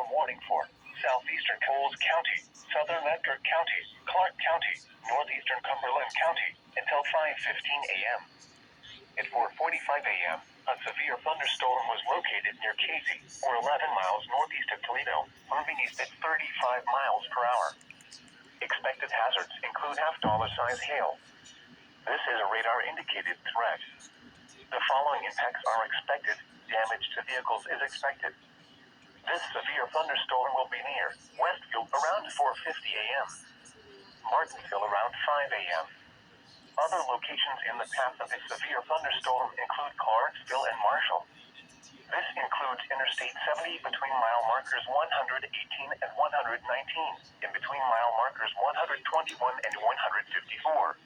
thunderstorm warning for southeastern Coles County, southern Edgar County, Clark County, northeastern Cumberland County, until 5:15 a.m. At 4:45 a.m., a severe thunderstorm was located near Casey, or 11 miles northeast of Toledo, moving east at 35 miles per hour. Expected hazards include $half-size hail. This is a radar-indicated threat. The following impacts are expected. Damage to vehicles is expected. This severe thunderstorm will be near Westfield around 4:50 a.m. Martinsville around 5 a.m. Other locations in the path of this severe thunderstorm include Clarksville and Marshall. This includes Interstate 70 between mile markers 118 and 119, in between mile markers 121 and 154.